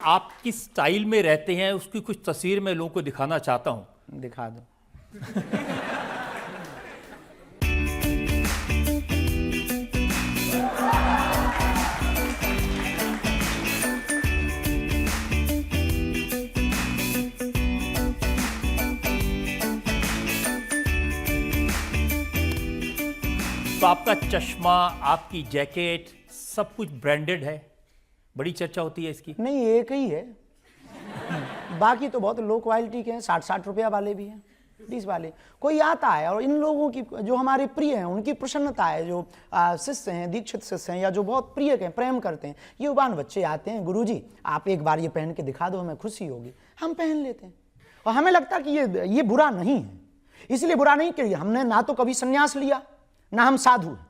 आप किस स्टाइल में रहते हैं उसकी कुछ तस्वीर मैं लोगों को दिखाना चाहता हूं। दिखा दो। तो आपका चश्मा, आपकी जैकेट, सब कुछ ब्रांडेड है, बड़ी चर्चा होती है इसकी। नहीं, एक ही है, बाकी तो बहुत लो क्वालिटी के हैं, 60-60 रुपया वाले भी हैं, 20 वाले। कोई आता है और इन लोगों की जो हमारे प्रिय हैं उनकी प्रसन्नता है, जो शिष्य हैं, दीक्षित शिष्य हैं या जो बहुत प्रिय हैं, प्रेम करते हैं, युवान बच्चे आते हैं, गुरुजी आप एक बार ये पहन के दिखा दो, हमें खुशी होगी, हम पहन लेते हैं। और हमें लगता है कि ये बुरा नहीं है। इसलिए बुरा नहीं कि हमने ना तो कभी संन्यास लिया, ना हम साधु हैं,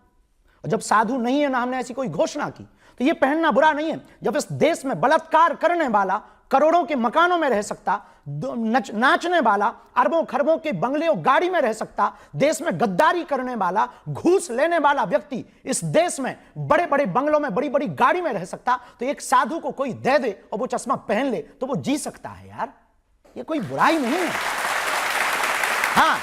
और जब साधु नहीं है ना हमने ऐसी कोई घोषणा की, तो ये पहनना बुरा नहीं है। जब इस देश में बलात्कार करने वाला करोड़ों के मकानों में रह सकता, नाचने वाला अरबों खरबों के बंगले और गाड़ी में रह सकता, देश में गद्दारी करने वाला, घूस लेने वाला व्यक्ति इस देश में बड़े बड़े बंगलों में बड़ी बड़ी गाड़ी में रह सकता, तो एक साधु को कोई दे दे और वो चश्मा पहन ले तो वो जी सकता है। यार ये कोई बुराई नहीं है। हाँ,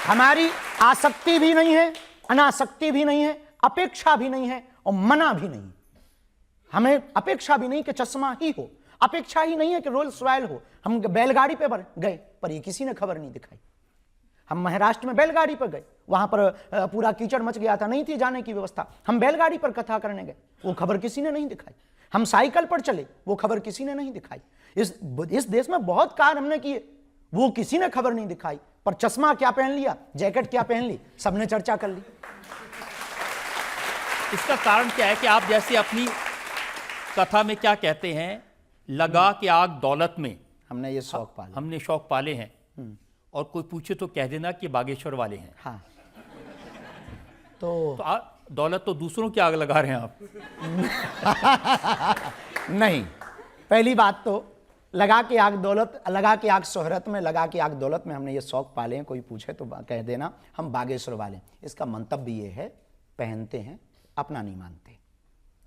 हमारी आसक्ति भी नहीं है, अनासक्ति भी नहीं है, अपेक्षा भी नहीं है और मना भी नहीं। हमें अपेक्षा भी नहीं कि चश्मा ही हो, अपेक्षा ही नहीं है कि रोल्स रॉयल हो। हम बैलगाड़ी पे गए पर ये किसी ने खबर नहीं दिखाई। हम महाराष्ट्र में बैलगाड़ी पर गए, वहां पर पूरा कीचड़ मच गया था, नहीं थी जाने की व्यवस्था, हम बैलगाड़ी पर कथा करने गए, वो खबर किसी ने नहीं दिखाई। हम साइकिल पर चले, वो खबर किसी ने नहीं दिखाई। इस देश में बहुत कार्य हमने किए, वो किसी ने खबर नहीं दिखाई। पर चश्मा क्या पहन लिया, जैकेट क्या पहन ली, सबने चर्चा कर ली। इसका कारण क्या है कि आप जैसे अपनी कथा में क्या कहते हैं, लगा के आग दौलत में, हमने ये शौक पाले, हमने शौक पाले हैं, और कोई पूछे तो कह देना कि बागेश्वर वाले हैं। हाँ, तो दौलत तो दूसरों की आग लगा रहे हैं आप। नहीं, पहली बात तो लगा के आग दौलत, लगा के आग शोहरत में, लगा के आग दौलत में हमने ये शौक पाले हैं। कोई पूछे तो कह देना हम बागेश्वर वाले हैं। इसका मंतव्य ये है, पहनते हैं, अपना नहीं मानते।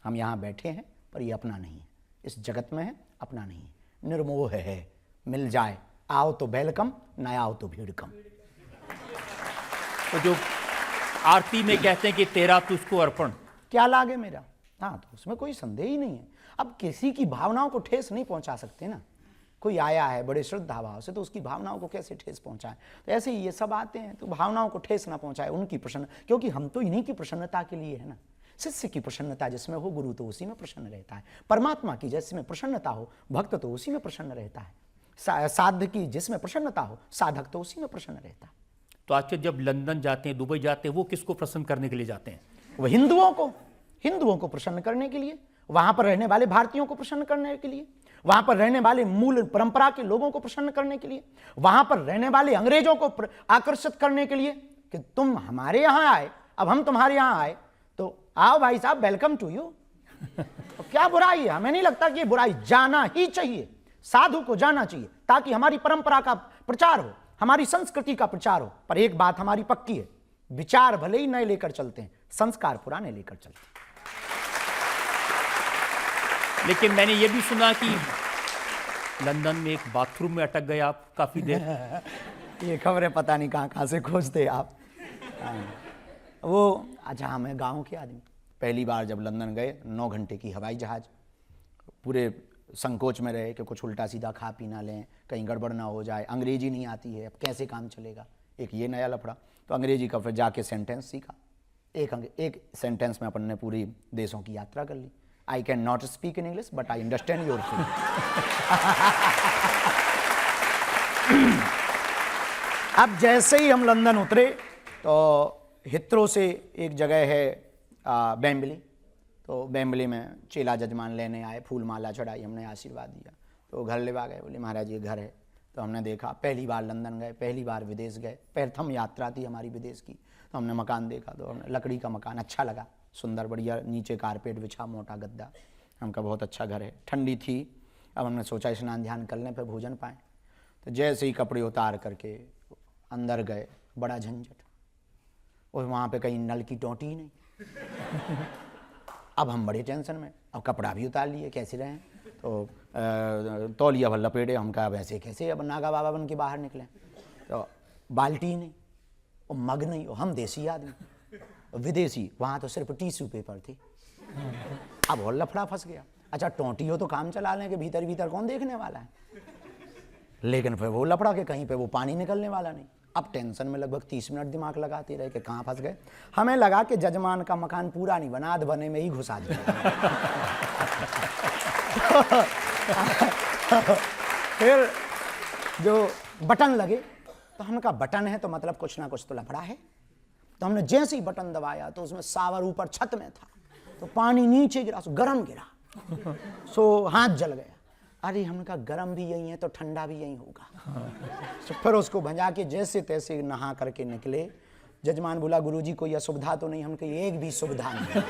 हम यहाँ बैठे हैं पर ये अपना नहीं है, इस जगत में है, अपना नहीं है, निर्मोह है, मिल जाए आओ तो वेलकम, ना आओ तो भीड़ कम। तो जो आरती में कहते हैं कि तेरा तुझको अर्पण, क्या लागे मेरा, हाँ, तो उसमें कोई संदेह ही नहीं है। अब किसी की भावनाओं को ठेस नहीं पहुंचा सकते ना। कोई आया है बड़े श्रद्धा भाव से, तो उसकी भावनाओं को कैसे ठेस पहुंचाएं। तो ऐसे ही ये सब आते हैं तो भावनाओं को ठेस ना पहुंचाए, उनकी प्रसन्न, क्योंकि हम तो इन्हीं की प्रसन्नता के लिए है ना। शिष्य की प्रसन्नता जिसमें हो, गुरु तो उसी में प्रसन्न रहता है। परमात्मा की जिसमें प्रसन्नता हो, भक्त तो उसी में प्रसन्न रहता है। साध की जिसमें प्रसन्नता हो, साधक तो उसी में प्रसन्न रहता है। तो आजकल जब लंदन जाते हैं, दुबई जाते हैं, वो किसको प्रसन्न करने के लिए जाते हैं? वो हिंदुओं को प्रसन्न करने के लिए, वहां पर रहने वाले भारतीयों को प्रसन्न करने के लिए, वहां पर रहने वाले मूल परंपरा के लोगों को प्रसन्न करने के लिए, वहां पर रहने वाले अंग्रेजों को आकर्षित करने के लिए कि तुम हमारे यहां आए, अब हम तुम्हारे यहां आए, तो आओ भाई साहब, वेलकम टू यू। तो क्या बुराई है? हमें नहीं लगता कि ये बुराई, जाना ही चाहिए, साधु को जाना चाहिए, ताकि हमारी परंपरा का प्रचार हो, हमारी संस्कृति का प्रचार हो। पर एक बात हमारी पक्की है, विचार भले ही नए लेकर चलते हैं, संस्कार पुराने लेकर चलते हैं। लेकिन मैंने ये भी सुना कि लंदन में एक बाथरूम में अटक गए आप काफी देर। ये खबरें पता नहीं कहां कहां से खोजते आप। वो अच्छा, हमें गांव के आदमी पहली बार जब लंदन गए, 9 घंटे की हवाई जहाज, पूरे संकोच में रहे कि कुछ उल्टा सीधा खा पी ना लें, कहीं गड़बड़ ना हो जाए, अंग्रेजी नहीं आती है, अब कैसे काम चलेगा, एक ये नया लफड़ा। तो अंग्रेजी का फिर जाके सेंटेंस सीखा, एक सेंटेंस में अपन ने पूरी देशों की यात्रा कर ली। I can not speak in English, but I understand your feeling. अब जैसे ही हम लंदन उतरे तो हिथ्रो से एक जगह है बेम्बली, तो बेम्बली में चेला जजमान लेने आए, फूल माला चढ़ाई, हमने आशीर्वाद दिया, तो घर लेवा गए, बोले महाराज ये घर है। तो हमने देखा, पहली बार लंदन गए, पहली बार विदेश गए, प्रथम यात्रा थी हमारी विदेश की, तो हमने मकान देखा, तो हमने लकड़ी का मकान अच्छा लगा, सुंदर बढ़िया, नीचे कारपेट बिछा, मोटा गद्दा, हमका बहुत अच्छा घर है। ठंडी थी, अब हमने सोचा स्नान ध्यान कर लें फिर भोजन पाएँ। तो जैसे ही कपड़े उतार करके अंदर गए, बड़ा झंझट, और वहाँ पे कहीं नल की टोंटी ही नहीं। अब हम बड़े टेंशन में, अब कपड़ा भी उतार लिए, कैसे रहें, तो तौलिया भर लपेटे, हम कहा वैसे कैसे अब नागा बाबा बन के बाहर निकले। तो बाल्टी नहीं और मग नहीं, और हम देसी आदमी, विदेशी, वहाँ तो सिर्फ टिश्यू पेपर थे। अब और लफड़ा फंस गया। अच्छा टोंटी हो तो काम चला लें कि भीतर भीतर कौन देखने वाला है, लेकिन फिर वो लफड़ा के कहीं पे वो पानी निकलने वाला नहीं। अब टेंशन में लगभग 30 मिनट दिमाग लगाते रहे कि कहाँ फंस गए। हमें लगा कि जजमान का मकान पूरा नहीं बना, आध बने में ही घुसा दिया। फिर जो बटन लगे तो हमने कहा बटन है तो मतलब कुछ ना कुछ तो लफड़ा है। तो हमने जैसे ही बटन दबाया तो उसमें सावर ऊपर छत में था, तो पानी नीचे गिरा, सो गर्म गिरा, सो हाथ जल गया। अरे हमने कहा गर्म भी यही है तो ठंडा भी यही होगा। तो फिर उसको भंजा के जैसे तैसे नहा करके निकले। जजमान बोला गुरुजी कोई असुविधा तो नहीं, हम कही एक भी सुविधा नहीं।